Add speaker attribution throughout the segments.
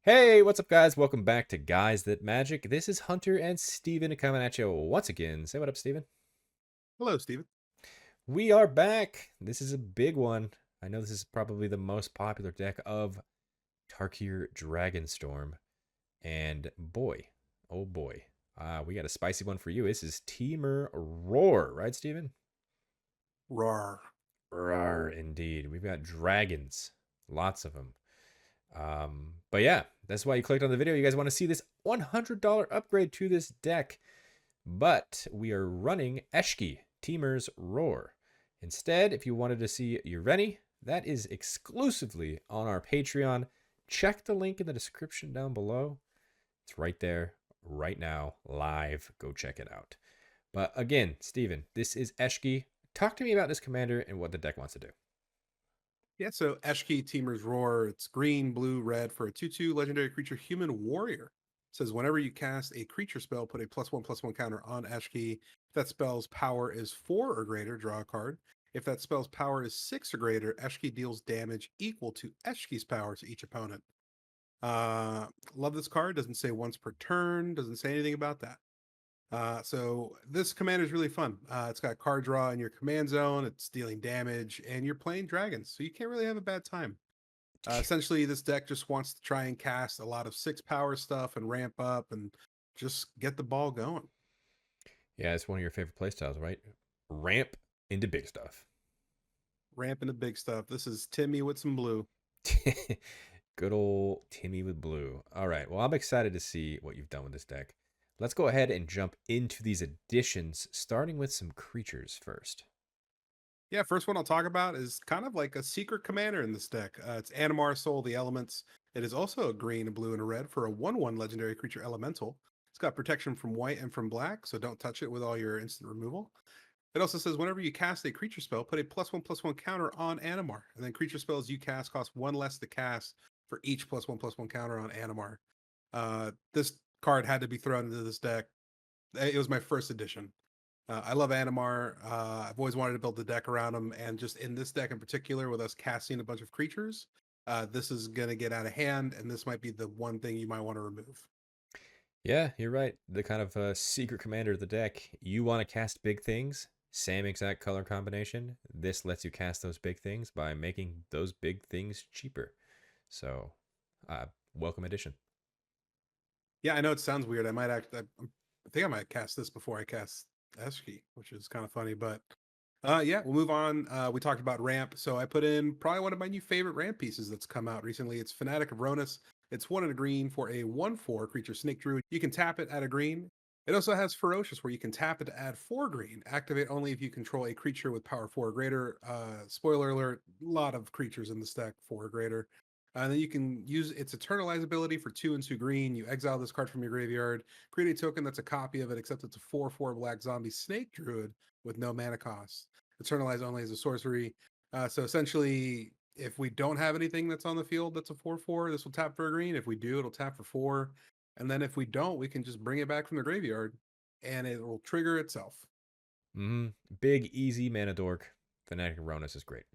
Speaker 1: Hey, what's up, guys? Welcome back to Guys That Magic. This is Hunter and Steven coming at you once again. Say what up, Steven.
Speaker 2: Hello, Steven.
Speaker 1: We are back. This is a big one. I know this is probably the most popular deck of Tarkir Dragonstorm. And boy, oh boy, we got a spicy one for you. This is Temur Roar, right, Steven?
Speaker 2: Roar.
Speaker 1: Roar, indeed. We've got dragons, lots of them. But yeah, that's why you clicked on the video. You guys want to see this $100 upgrade to this deck. But we are running Eshki, Temur's Roar. Instead, if you wanted to see Ureni, that is exclusively on our Patreon. Check the link in the description down below. It's right there, right now, live. Go check it out. But again, Steven, this is Eshki. Talk to me about this commander and what the deck wants to do.
Speaker 2: Yeah, so Eshki Teamer's Roar. It's green, blue, red for a 2/2 legendary creature, human warrior. It says whenever you cast a creature spell, put a +1/+1 counter on Eshki. If that spell's power is 4 or greater, draw a card. If that spell's power is 6 or greater, Eshki deals damage equal to Eshki's power to each opponent. Love this card. Doesn't say once per turn, doesn't say anything about that. So this command is really fun. It's got card draw in your command zone. It's dealing damage, and you're playing dragons, so you can't really have a bad time. Essentially, this deck just wants to try and cast a lot of 6 power stuff and ramp up and just get the ball going.
Speaker 1: Yeah, it's one of your favorite playstyles, right? Ramp into big stuff.
Speaker 2: Ramp into big stuff. This is Timmy with some blue.
Speaker 1: Good old Timmy with blue. All right. Well, I'm excited to see what you've done with this deck. Let's go ahead and jump into these additions, starting with some creatures first.
Speaker 2: Yeah, first one I'll talk about is kind of like a secret commander in this deck. It's Animar Soul, the Elements. It is also a green, a blue, and a red for a 1/1 legendary creature elemental. It's got protection from white and from black, so don't touch it with all your instant removal. It also says whenever you cast a creature spell, put a +1/+1 counter on Animar, and then creature spells you cast cost one less to cast for each +1/+1 counter on Animar. This card had to be thrown into this deck. It was my first edition. I love Animar. I've always wanted to build the deck around him, and just in this deck in particular, with us casting a bunch of creatures, this is going to get out of hand, and this might be the one thing you might want to remove.
Speaker 1: Yeah, you're right. The kind of secret commander of the deck. You want to cast big things, same exact color combination. This lets you cast those big things by making those big things cheaper. So, uh, welcome addition.
Speaker 2: Yeah, I know it sounds weird. I think I might cast this before I cast Eshki, which is kind of funny. But yeah, we'll move on. We talked about ramp, so I put in probably one of my new favorite ramp pieces that's come out recently. It's Fanatic of Ronus. It's 1 and a green for a 1/4 creature snake druid. You can tap it at a green. It also has Ferocious, where you can tap it to add 4 green. Activate only if you control a creature with power 4 or greater. Spoiler alert: a lot of creatures in this deck 4 or greater. And then you can use its Eternalize ability for 2 and 2 green. You exile this card from your graveyard, create a token that's a copy of it, except it's a 4/4 black zombie snake druid with no mana cost. Eternalize only as a sorcery. So essentially, if we don't have anything that's on the field that's a 4/4, this will tap for a green. If we do, it'll tap for 4. And then if we don't, we can just bring it back from the graveyard and it will trigger itself.
Speaker 1: Big, easy mana dork. Fanatic Ronus is great.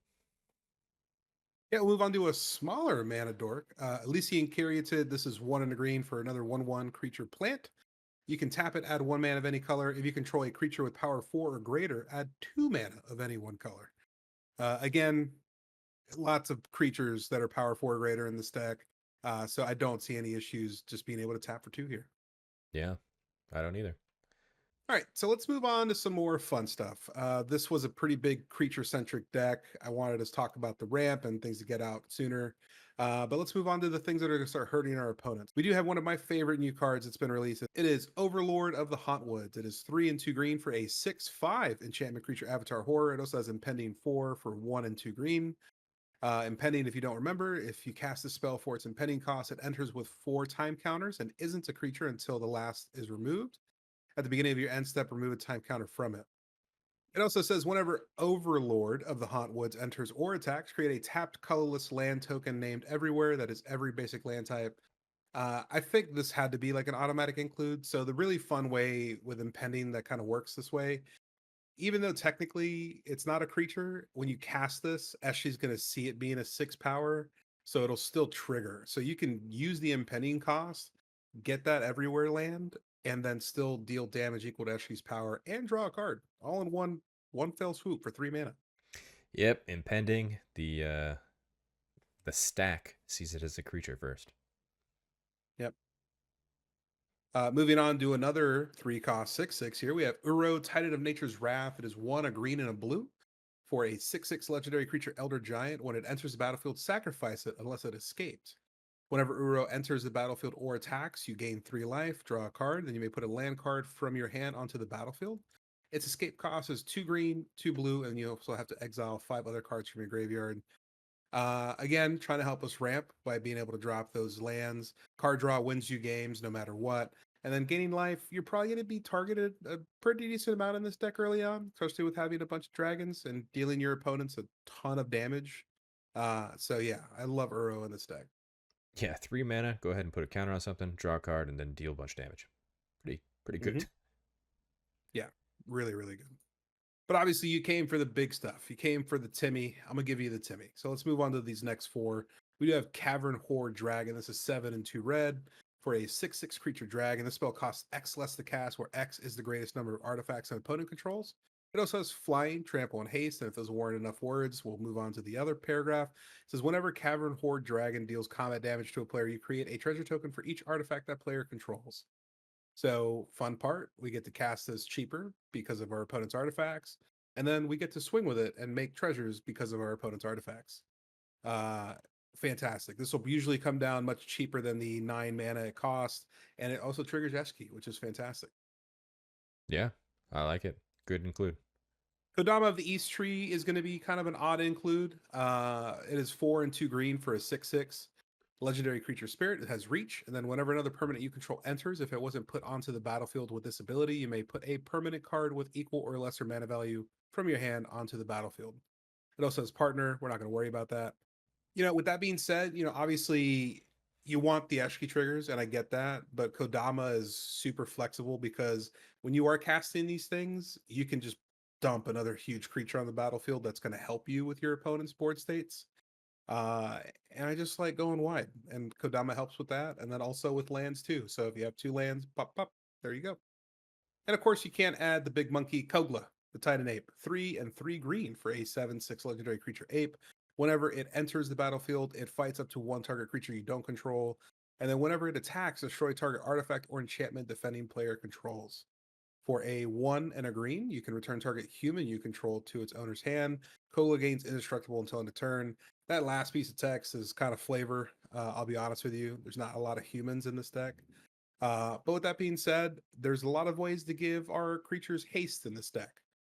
Speaker 2: Yeah, we'll move on to a smaller mana dork. Elysian Caryatid. This is 1 and a green for another 1/1 creature plant. You can tap it, add 1 mana of any color. If you control a creature with power 4 or greater, add 2 mana of any one color. Again, lots of creatures that are power 4 or greater in this deck. So I don't see any issues just being able to tap for 2 here.
Speaker 1: Yeah, I don't either.
Speaker 2: All right, so let's move on to some more fun stuff. This was a pretty big creature-centric deck. I wanted to talk about the ramp and things to get out sooner. But let's move on to the things that are going to start hurting our opponents. We do have one of my favorite new cards that's been released. It is Overlord of the Hauntwoods. It is 3 and 2 green for a 6/5 enchantment creature avatar horror. It also has Impending 4 for 1 and 2 green. Impending, if you don't remember, if you cast a spell for its impending cost, it enters with 4 time counters and isn't a creature until the last is removed. At the beginning of your end step, remove a time counter from it. It also says whenever Overlord of the Hauntwoods enters or attacks, create a tapped colorless land token named Everywhere that is every basic land type. I think this had to be like an automatic include. So the really fun way with Impending that kind of works this way, even though technically it's not a creature, when you cast this, Eshi's going to see it being a 6 power. so it'll still trigger. So you can use the impending cost, get that everywhere land, and then still deal damage equal to Eshki's power and draw a card all in one fell swoop for 3 mana.
Speaker 1: Yep, impending. The stack sees it as a creature first.
Speaker 2: Yep. Moving on to another 3 cost 6/6 here. We have Uro, Titan of Nature's Wrath. It is one, a green and a blue. For a 6/6 legendary creature, Elder Giant, when it enters the battlefield, sacrifice it unless it escaped. Whenever Uro enters the battlefield or attacks, you gain 3 life, draw a card, then you may put a land card from your hand onto the battlefield. Its escape cost is 2 green, 2 blue, and you also have to exile 5 other cards from your graveyard. Again, trying to help us ramp by being able to drop those lands. Card draw wins you games no matter what. And then gaining life, you're probably going to be targeted a pretty decent amount in this deck early on, especially with having a bunch of dragons and dealing your opponents a ton of damage. So yeah, I love Uro in this deck.
Speaker 1: Yeah, 3 mana. Go ahead and put a counter on something, draw a card, and then deal a bunch of damage. Pretty
Speaker 2: Mm-hmm.
Speaker 1: good.
Speaker 2: Yeah, really, really good. But obviously, you came for the big stuff. You came for the Timmy. I'm gonna give you the Timmy. So let's move on to these next 4. We do have Cavern Horde Dragon. This is 7 and 2 red for a 6/6 creature dragon. This spell costs X less to cast, where X is the greatest number of artifacts an opponent controls. It also has flying, trample, and haste. And if those weren't enough words, we'll move on to the other paragraph. It says whenever Cavern Horde Dragon deals combat damage to a player, you create a treasure token for each artifact that player controls. So, fun part, we get to cast this cheaper because of our opponent's artifacts, and then we get to swing with it and make treasures because of our opponent's artifacts. Uh, Fantastic. This will usually come down much cheaper than the 9 mana it costs, and it also triggers Eshki, which is fantastic.
Speaker 1: Yeah, I like it. Good include.
Speaker 2: Kodama of the East Tree is going to be kind of an odd include. It is 4 and 2 green for a 6/6 legendary creature spirit. It has reach, and then whenever another permanent you control enters, if it wasn't put onto the battlefield with this ability, you may put a permanent card with equal or lesser mana value from your hand onto the battlefield. It also has partner. We're not going to worry about that. With that being said, obviously you want the Eshki triggers, and I get that, but Kodama is super flexible because when you are casting these things, you can just dump another huge creature on the battlefield that's going to help you with your opponent's board states. Uh, and I just like going wide, and Kodama helps with that, and then also with lands too. So if you have 2 lands, pop, pop, there you go. And of course, you can't add the big monkey Kogla, the Titan Ape, 3 and 3 green for a 7/6 legendary creature ape. Whenever it enters the battlefield, it fights up to 1 target creature you don't control. And then whenever it attacks, destroy target artifact or enchantment defending player controls. For a 1 and a green, you can return target human you control to its owner's hand. Kogla gains indestructible until end of turn. That last piece of text is kind of flavor. I'll be honest with you. There's not a lot of humans in this deck. But with that being said, there's a lot of ways to give our creatures haste in this deck.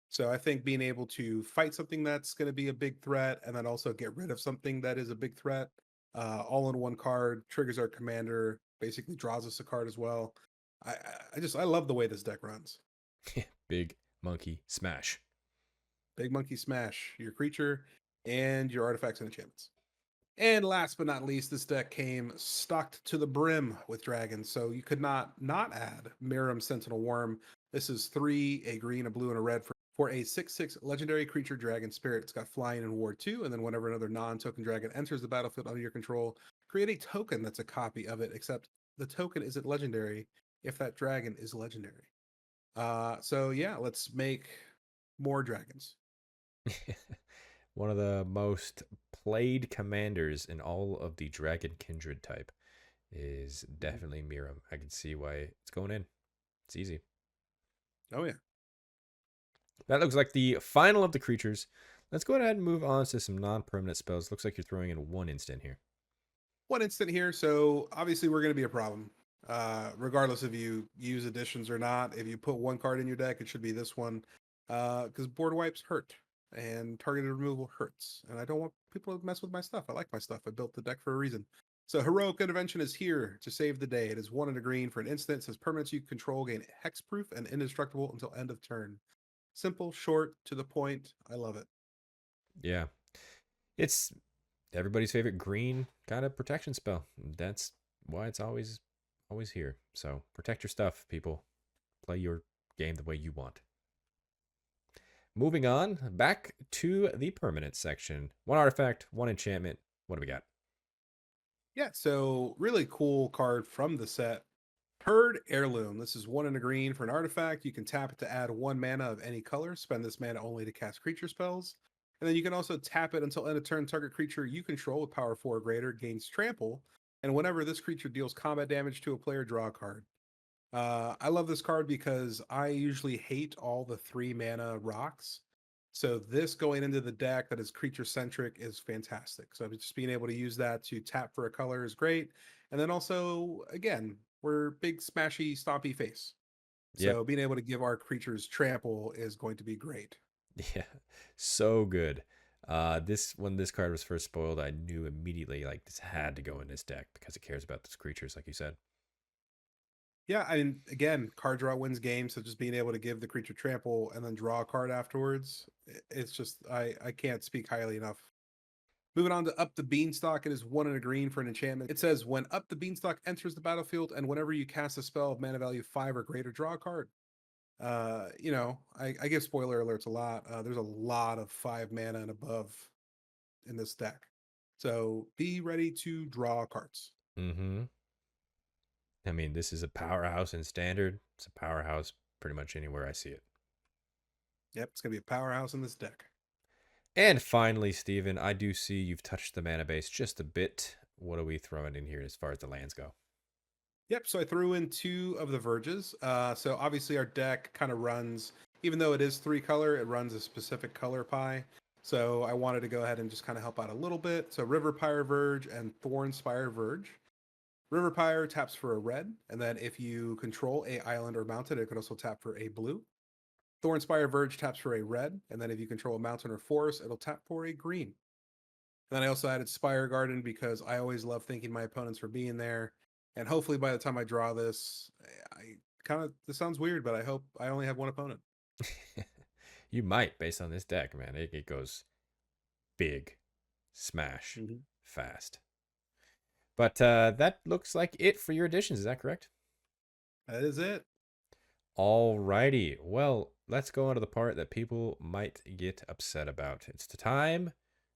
Speaker 2: So I think being able to fight something that's going to be a big threat and then also get rid of something that is a big threat, all in one card, triggers our commander, basically draws us a card as well. I I love the way this deck runs.
Speaker 1: Big monkey smash.
Speaker 2: Big Monkey Smash, your creature, and your artifacts and enchantments. And last but not least, this deck came stocked to the brim with dragons, so you could not add Miram Sentinel Worm. This is 3, a green, a blue, and a red for a 6/6 legendary creature dragon spirit. It's got flying in Ward 2, and then whenever another non-token dragon enters the battlefield under your control, create a token that's a copy of it, except the token isn't legendary if that dragon is legendary. So yeah, let's make more dragons.
Speaker 1: One of the most played commanders in all of the Dragon Kindred type is definitely Miram. I can see why it's going in. It's easy.
Speaker 2: Oh yeah.
Speaker 1: That looks like the final of the creatures. Let's go ahead and move on to some non-permanent spells. Looks like you're throwing in 1 instant here.
Speaker 2: 1 instant here, so obviously we're going to be a problem. Regardless if you use additions or not, if you put 1 card in your deck, it should be this one. Because board wipes hurt and targeted removal hurts. And I don't want people to mess with my stuff. I like my stuff. I built the deck for a reason. So Heroic Intervention is here to save the day. It is 1 and a green for an instant. It says permanents you control gain hexproof and indestructible until end of turn. Simple, short, to the point. I love it.
Speaker 1: Yeah. It's everybody's favorite green kind of protection spell. That's why it's always here. So protect your stuff, people. Play your game the way you want. Moving on, back to the permanent section. 1 artifact, 1 enchantment. What do we got?
Speaker 2: Yeah, so really cool card from the set. Herd Heirloom. This is one in a green for an artifact. You can tap it to add one mana of any color. Spend this mana only to cast creature spells. And then you can also tap it until end of turn. Target creature you control with power 4 or greater gains trample. And whenever this creature deals combat damage to a player, draw a card. I love this card because I usually hate all the 3 mana rocks. So this going into the deck that is creature centric is fantastic. So just being able to use that to tap for a color is great. And then also, again, we're big smashy stompy face.
Speaker 1: Yep.
Speaker 2: So being able to give our creatures trample is going to be great.
Speaker 1: Yeah. So good. This when this card was first spoiled, I knew immediately like this had to go in this deck because it cares about those creatures, like you said.
Speaker 2: Yeah, I mean, again, card draw wins games. So just being able to give the creature trample and then draw a card afterwards, it's just I can't speak highly enough. Moving on to Up the Beanstalk, it is one in a green for an enchantment. It says when Up the Beanstalk enters the battlefield, and whenever you cast a spell of mana value 5 or greater, draw a card. I give spoiler alerts a lot. There's a lot of 5 mana and above in this deck, so be ready to draw cards.
Speaker 1: Mm-hmm. I mean, this is a powerhouse in standard. It's a powerhouse pretty much anywhere I see it.
Speaker 2: Yep, it's gonna be a powerhouse in this deck.
Speaker 1: And finally, Steven, I do see you've touched the mana base just a bit. What are we throwing in here as far as the lands go?
Speaker 2: Yep, so I threw in 2 of the Verges. So obviously our deck kind of runs, even though it is 3 color, it runs a specific color pie. So I wanted to go ahead and just kind of help out a little bit. So River Pyre Verge and Thornspire Verge. River Pyre taps for a red, and then if you control a island or mountain, it could also tap for a blue. Thornspire Verge taps for a red, and then if you control a mountain or forest, it'll tap for a green. And then I also added Spire Garden because I always love thanking my opponents for being there. And hopefully by the time I draw this, I kind of this sounds weird, but I hope I only have one opponent.
Speaker 1: You might, based on this deck, man. It goes big, smash,
Speaker 2: Mm-hmm.
Speaker 1: fast. But that looks like it for your additions. Is that correct?
Speaker 2: That is it.
Speaker 1: Alrighty. Well, let's go on to the part that people might get upset about. It's the time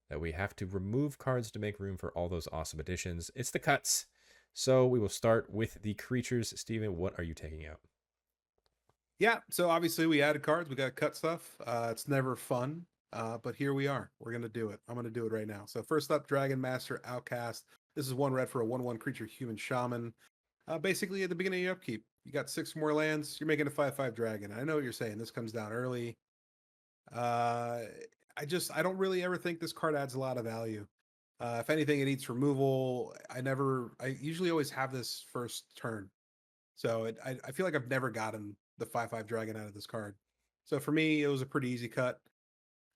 Speaker 1: that we have to remove cards to make room for all those awesome additions. It's the cuts. So we will start with the creatures. Steven, what are you taking out?
Speaker 2: Yeah, so obviously we added cards, we got cut stuff. It's never fun, but here we are. We're gonna do it. I'm gonna do it right now. So first up, Dragon Master Outcast. This is 1 red for a 1/1 creature human shaman. Basically, at the beginning of your upkeep, you got 6 more lands. You're making a 5/5 dragon. I know what you're saying. This comes down early. Uh, I don't really ever think this card adds a lot of value. If anything, it eats removal. I usually always have this first turn. So I feel like I've never gotten the 5/5 dragon out of this card. So for me, it was a pretty easy cut.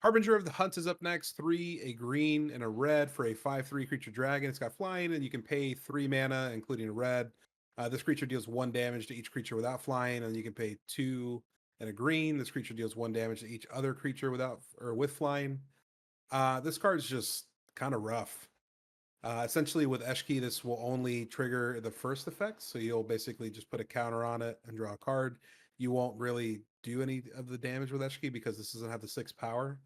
Speaker 2: Harbinger of the Hunt is up next. 3, a green and a red for a 5/3 creature dragon. It's got flying, and you can pay 3 mana, including a red. This creature deals 1 damage to each creature without flying, and you can pay 2 and a green. This creature deals 1 damage to each other creature without or with flying. This card is just kind of rough. Essentially, with Eshki, this will only trigger the first effect. So you'll basically just put a counter on it and draw a card. You won't really do any of the damage with Eshki because this doesn't have the 6 power.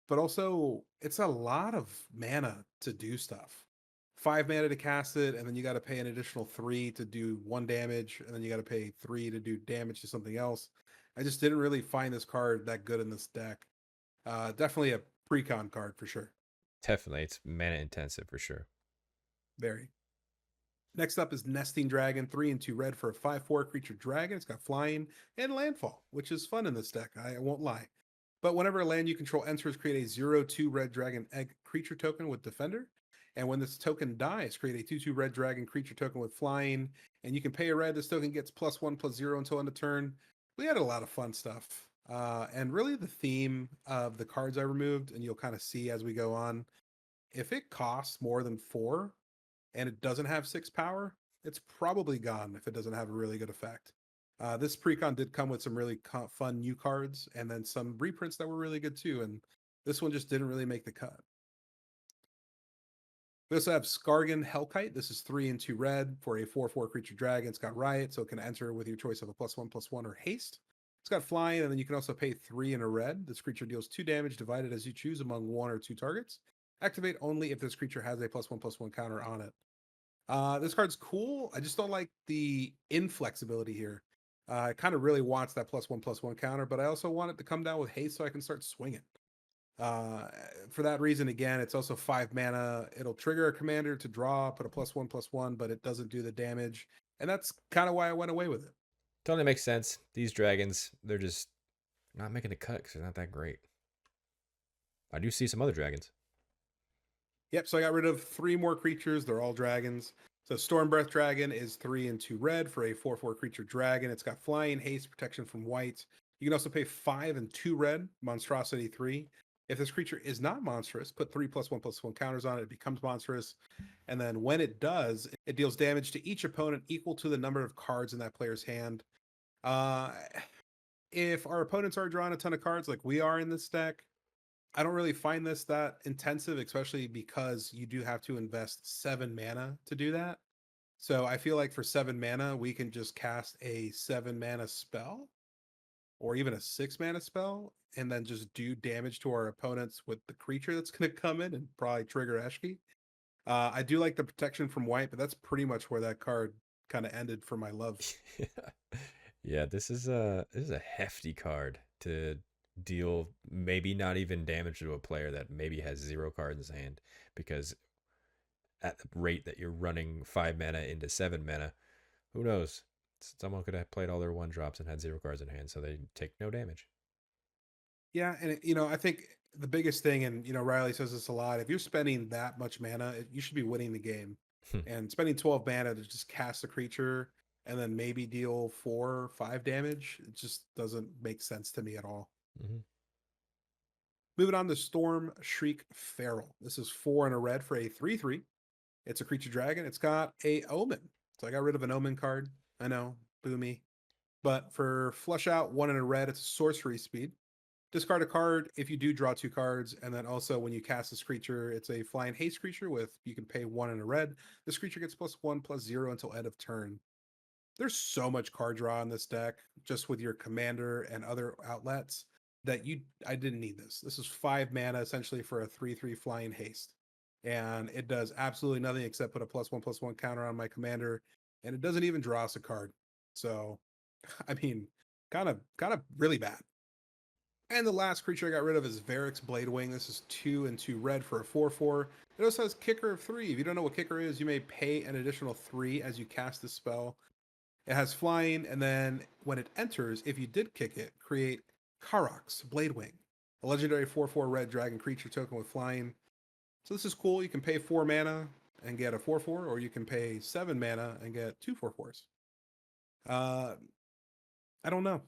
Speaker 2: But also, it's a lot of mana to do stuff. 5 mana to cast it, and then you got to pay an additional 3 to do 1 damage, and then you got to pay 3 to do damage to something else. I just didn't really find this card that good in this deck. Definitely a precon card for sure.
Speaker 1: Definitely, it's mana intensive for sure.
Speaker 2: Very. Next up is Nesting Dragon, 3 and 2 red for a 5/4 creature dragon. It's got flying and landfall, which is fun in this deck. I won't lie. But whenever a land you control enters, create a 0/2 red dragon egg creature token with Defender. And when this token dies, create a 2/2 red dragon creature token with flying. And you can pay a red. This token gets +1/+0 until end of turn. We had a lot of fun stuff. And really, the theme of the cards I removed, and you'll kind of see as we go on, if it costs more than 4, and it doesn't have 6 power, it's probably gone if it doesn't have a really good effect. This precon did come with some really fun new cards and then some reprints that were really good too. And this one just didn't really make the cut. We also have Skargan Hellkite. This is 3 and 2 red for a 4/4 creature dragon. It's got Riot, so it can enter with your choice of a +1/+1 or haste. It's got flying, and then you can also pay 3 and a red. This creature deals 2 damage divided as you choose among 1 or 2 targets. Activate only if this creature has a +1/+1 counter on it. This card's cool. I just don't like the inflexibility here. It kind of really wants that +1/+1 counter, but I also want it to come down with haste so I can start swinging. Uh, for that reason, again, it's also 5 mana. It'll trigger a commander to draw, put a +1/+1, but it doesn't do the damage. And that's kind of why I went away with it.
Speaker 1: Totally makes sense. These dragons, they're just not making the cut because they're not that great. I do see some other dragons.
Speaker 2: Yep, so I got rid of 3 more creatures. They're all dragons. So Stormbreath Dragon is 3 and 2 red for a 4/4 creature dragon. It's got flying, haste, protection from white. You can also pay 5 and 2 red, monstrosity 3. If this creature is not monstrous, put 3+1/+1 counters on it. It becomes monstrous. And then when it does, it deals damage to each opponent equal to the number of cards in that player's hand. Uh, if our opponents are drawing a ton of cards like we are in this deck, I don't really find this that intensive, especially because you do have to invest 7 mana to do that. So I feel like for 7 mana, we can just cast a 7 mana spell or even a 6 mana spell and then just do damage to our opponents with the creature that's going to come in and probably trigger Eshki. I do like the protection from white, but that's pretty much where that card kind of ended for my love.
Speaker 1: Yeah, this is a hefty card to deal maybe not even damage to a player that maybe has 0 cards in his hand because at the rate that you're running 5 mana into 7 mana, who knows? Someone could have played all their 1 drops and had 0 cards in hand, so they take no damage.
Speaker 2: Yeah, and I think the biggest thing, and Riley says this a lot. If you're spending that much mana, you should be winning the game. And spending 12 mana to just cast a creature and then maybe deal 4 or 5 damage, it just doesn't make sense to me at all.
Speaker 1: Mm-hmm.
Speaker 2: Moving on to Storm Shriek Feral. This is 4 and a red for a 3/3. It's a creature dragon. It's got a omen. So I got rid of an omen card. I know, boo me. But for flush out 1 and a red, it's a sorcery speed. Discard a card if you do draw 2 cards, and then also when you cast this creature, it's a flying haste creature with you can pay 1 and a red. This creature gets +1/+0 until end of turn. There's so much card draw in this deck, just with your commander and other outlets, that I didn't need this. This is 5 mana essentially for a 3/3 flying haste. And it does absolutely nothing except put a +1/+1 counter on my commander, and it doesn't even draw us a card. So, I mean, kind of really bad. And the last creature I got rid of is Varric's Bladewing. This is 2 and 2 red for a 4/4. It also has Kicker of 3. If you don't know what Kicker is, you may pay an additional 3 as you cast this spell. It has flying, and then when it enters, if you did kick it, create Karox Bladewing, a legendary 4/4 red dragon creature token with flying. So this is cool. You can pay 4 mana and get a 4/4, or you can pay 7 mana and get 2 4/4s. I don't know.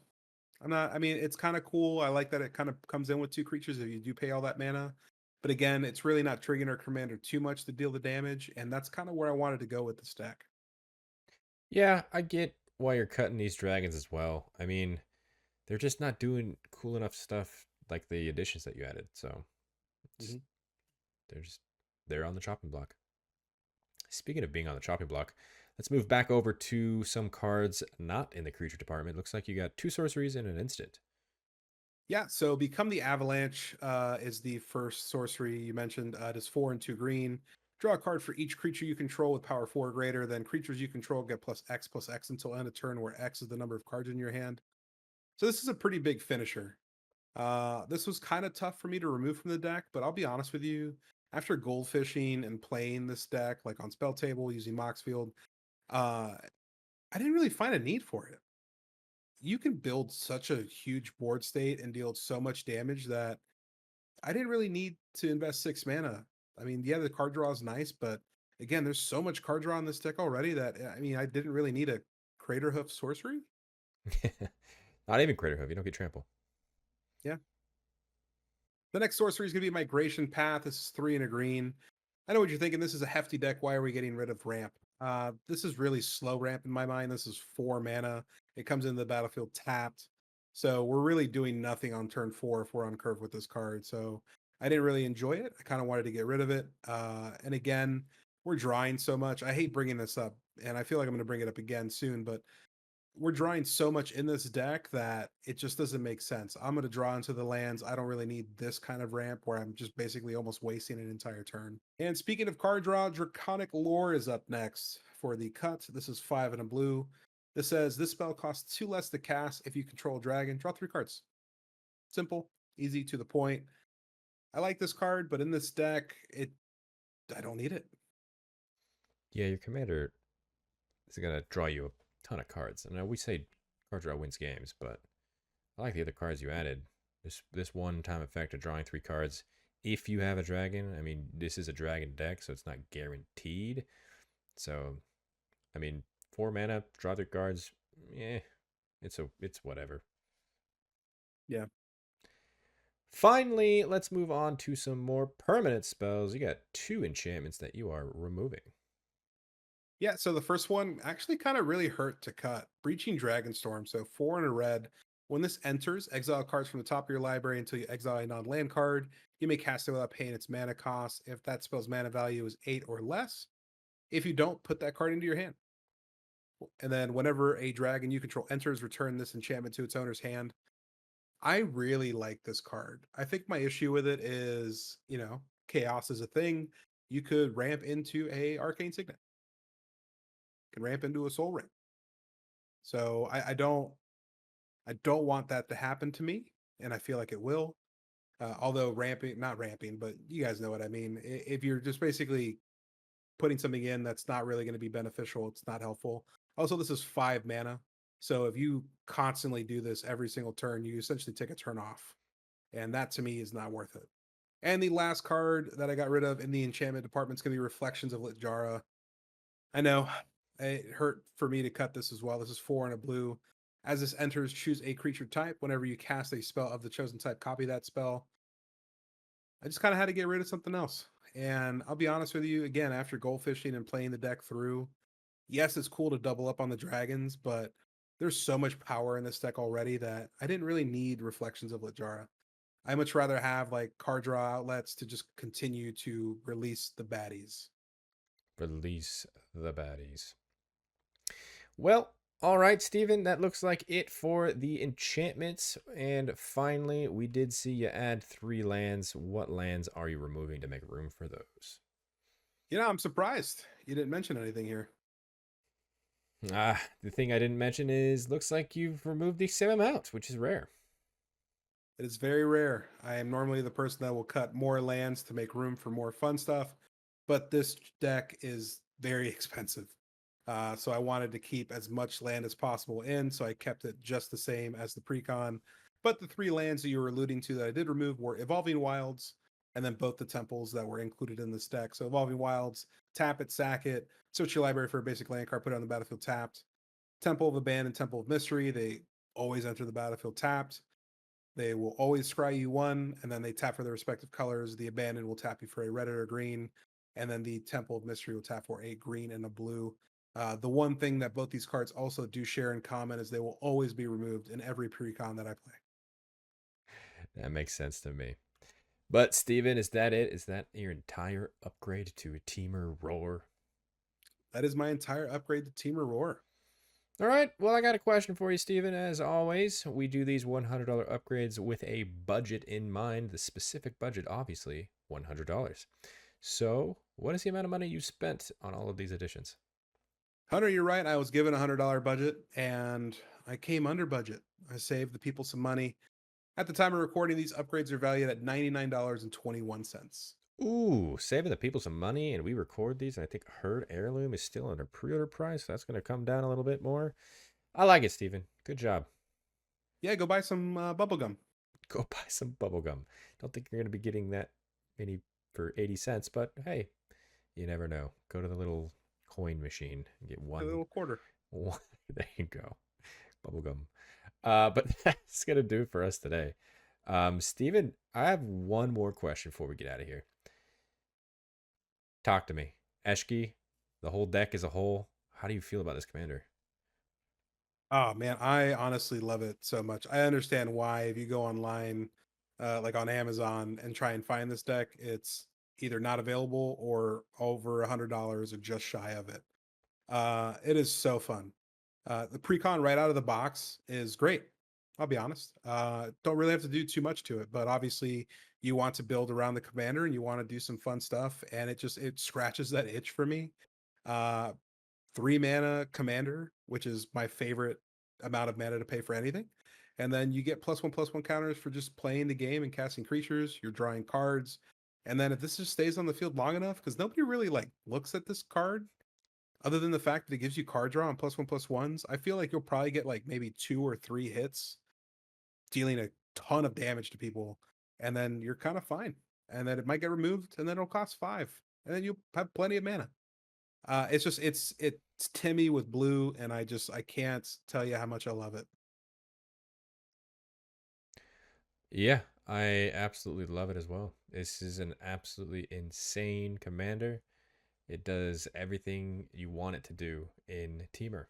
Speaker 2: I mean, it's kind of cool. I like that it kind of comes in with 2 creatures if you do pay all that mana. But again, it's really not triggering our commander too much to deal the damage. And that's kind of where I wanted to go with the stack.
Speaker 1: Yeah, I get why you're cutting these dragons as well. I mean, they're just not doing cool enough stuff like the additions that you added. So
Speaker 2: Mm-hmm.
Speaker 1: they're just they're on the chopping block. Speaking of being on the chopping block, let's move back over to some cards not in the creature department. Looks like you got 2 sorceries and an instant.
Speaker 2: Yeah, so Become the Avalanche is the first sorcery you mentioned. It is 4 and 2 green. Draw a card for each creature you control with power 4 or greater. Then creatures you control get +X/+X until end of turn, where X is the number of cards in your hand. So this is a pretty big finisher. This was kind of tough for me to remove from the deck, but I'll be honest with you. After goldfishing and playing this deck, like on Spell Table using Moxfield, I didn't really find a need for it. You can build such a huge board state and deal so much damage that I didn't really need to invest 6 mana. I mean, yeah, the card draw is nice, but again, there's so much card draw in this deck already that I mean, I didn't really need a Craterhoof sorcery.
Speaker 1: Not even Crater Hoof. You don't get trample.
Speaker 2: Yeah. The next sorcery is going to be Migration Path. This is 3 and a green. I know what you're thinking. This is a hefty deck. Why are we getting rid of ramp? This is really slow ramp in my mind. This is 4 mana. It comes into the battlefield tapped. So we're really doing nothing on turn 4 if we're on curve with this card. So I didn't really enjoy it. I kind of wanted to get rid of it. And again, we're drawing so much. I hate bringing this up, and I feel like I'm going to bring it up again soon. But we're drawing so much in this deck that it just doesn't make sense. I'm going to draw into the lands. I don't really need this kind of ramp where I'm just basically almost wasting an entire turn. And speaking of card draw, Draconic Lore is up next for the cut. This is 5 and a blue. This says this spell costs 2 less to cast if you control a dragon. Draw 3 cards. Simple, easy, to the point. I like this card, but in this deck, I don't need it.
Speaker 1: Yeah, your commander is gonna draw you a ton of cards. And we say card draw wins games, but I like the other cards you added. This one time effect of drawing 3 cards. If you have a dragon, I mean, this is a dragon deck, so it's not guaranteed. So, I mean, 4 mana, draw 3 cards. Yeah, it's whatever.
Speaker 2: Yeah.
Speaker 1: Finally, let's move on to some more permanent spells. You got 2 enchantments that you are removing.
Speaker 2: Yeah, so the first one actually kind of really hurt to cut. Breaching Dragonstorm, so 4 and a red. When this enters, exile cards from the top of your library until you exile a non-land card. You may cast it without paying its mana cost if that spell's mana value is 8 or less. If you don't, put that card into your hand. And then whenever a dragon you control enters, return this enchantment to its owner's hand. I really like this card. I think my issue with it is, chaos is a thing. You could ramp into a Arcane Signet. Can ramp into a Soul Ring. So I don't want that to happen to me, and I feel like it will. Although ramping, not ramping, but you guys know what I mean. If you're just basically putting something in that's not really going to be beneficial, it's not helpful. Also, this is 5 mana. So if you constantly do this every single turn, you essentially take a turn off. And that to me is not worth it. And the last card that I got rid of in the enchantment department is going to be Reflections of Litjara. I know it hurt for me to cut this as well. This is 4 and a blue. As this enters, choose a creature type. Whenever you cast a spell of the chosen type, copy that spell. I just kind of had to get rid of something else. And I'll be honest with you, again, after goldfishing and playing the deck through, yes, it's cool to double up on the dragons, but there's so much power in this deck already that I didn't really need Reflections of Litjara. I much rather have like card draw outlets to just continue to release the baddies.
Speaker 1: Release the baddies. Well, all right, Steven, that looks like it for the enchantments. And finally, we did see you add 3 lands. What lands are you removing to make room for those?
Speaker 2: I'm surprised you didn't mention anything here.
Speaker 1: The thing I didn't mention is looks like you've removed the same amount, which is rare.
Speaker 2: It is very rare. I am normally the person that will cut more lands to make room for more fun stuff, but this deck is very expensive. So I wanted to keep as much land as possible in, so I kept it just the same as the Precon. But the 3 lands that you were alluding to that I did remove were Evolving Wilds, and then both the temples that were included in this deck. So Evolving Wilds, tap it, sack it, search your library for a basic land card, put it on the battlefield tapped. Temple of Abandon, Temple of Mystery, they always enter the battlefield tapped. They will always scry you 1, and then they tap for their respective colors. The Abandon will tap you for a red or a green, and then the Temple of Mystery will tap for a green and a blue. The one thing that both these cards also do share in common is they will always be removed in every precon that I play.
Speaker 1: That makes sense to me. But Steven, is that it? Is that your entire upgrade to a Temur Roar?
Speaker 2: That is my entire upgrade to Temur Roar.
Speaker 1: All right. Well, I got a question for you, Steven. As always, we do these $100 upgrades with a budget in mind. The specific budget, obviously, $100. So, what is the amount of money you spent on all of these additions?
Speaker 2: Hunter, you're right. I was given a $100 budget, and I came under budget. I saved the people some money. At the time of recording, these upgrades are valued at $99.21.
Speaker 1: Ooh, saving the people some money, and we record these. And I think Herd Heirloom is still under pre-order price. So that's going to come down a little bit more. I like it, Steven. Good job.
Speaker 2: Yeah, go buy some bubblegum.
Speaker 1: Go buy some bubblegum. Don't think you're going to be getting that many for 80 cents, but hey, you never know. Go to the little coin machine and get
Speaker 2: A
Speaker 1: one.
Speaker 2: little quarter.
Speaker 1: One. There you go. Bubblegum. But that's going to do it for us today. Steven, I have one more question before we get out of here. Talk to me. Eshki, the whole deck as a whole, how do you feel about this commander?
Speaker 2: Oh man, I honestly love it so much. I understand why if you go online, like on Amazon and try and find this deck, it's either not available or over $100 or just shy of it. It is so fun. The Precon right out of the box is great. I'll be honest. Don't really have to do too much to it, but obviously you want to build around the commander and you want to do some fun stuff, and it scratches that itch for me. Uh, 3 mana commander, which is my favorite amount of mana to pay for anything. And then you get +1/+1 counters for just playing the game and casting creatures. You're drawing cards. And then if this just stays on the field long enough, because nobody really like looks at this card, other than the fact that it gives you card draw and +1/+1s, I feel like you'll probably get like maybe 2 or 3 hits, dealing a ton of damage to people, and then you're kind of fine. And then it might get removed, and then it'll cost 5, and then you'll have plenty of mana. It's Timmy with blue, and I can't tell you how much I love it.
Speaker 1: Yeah, I absolutely love it as well. This is an absolutely insane commander. It does everything you want it to do in Temur.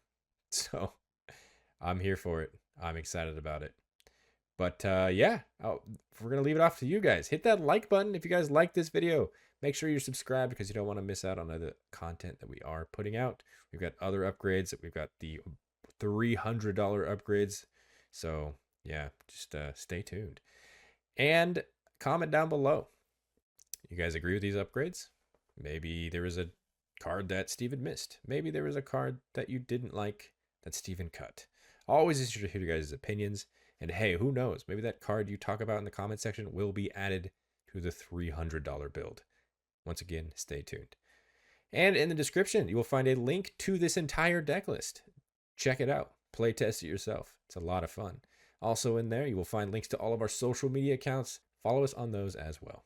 Speaker 1: So I'm here for it. I'm excited about it. But yeah, we're going to leave it off to you guys. Hit that like button if you guys like this video. Make sure you're subscribed because you don't want to miss out on other content that we are putting out. We've got other upgrades. We've got the $300 upgrades. So yeah, just stay tuned. And comment down below. You guys agree with these upgrades? Maybe there was a card that Steven missed. Maybe there was a card that you didn't like that Steven cut. Always interested to hear your guys' opinions. And hey, who knows? Maybe that card you talk about in the comment section will be added to the $300 build. Once again, stay tuned. And in the description, you will find a link to this entire deck list. Check it out. Play test it yourself. It's a lot of fun. Also in there, you will find links to all of our social media accounts. Follow us on those as well.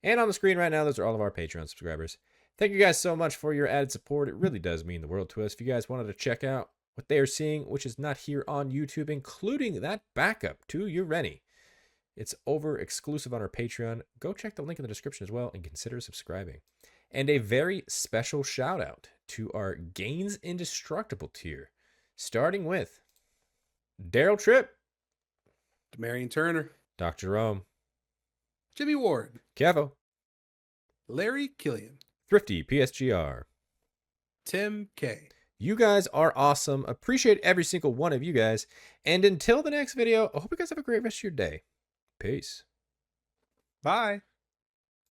Speaker 1: And on the screen right now, those are all of our Patreon subscribers. Thank you guys so much for your added support. It really does mean the world to us. If you guys wanted to check out what they are seeing, which is not here on YouTube, including that backup to Ureni, it's over exclusive on our Patreon. Go check the link in the description as well and consider subscribing. And a very special shout out to our Gains Indestructible tier, starting with Daryl Tripp,
Speaker 2: Marion Turner,
Speaker 1: Dr. Jerome,
Speaker 2: Jimmy Ward,
Speaker 1: Kevo,
Speaker 2: Larry Killian,
Speaker 1: Thrifty PSGR,
Speaker 2: Tim K.
Speaker 1: You guys are awesome. Appreciate every single one of you guys. And until the next video, I hope you guys have a great rest of your day. Peace.
Speaker 2: Bye.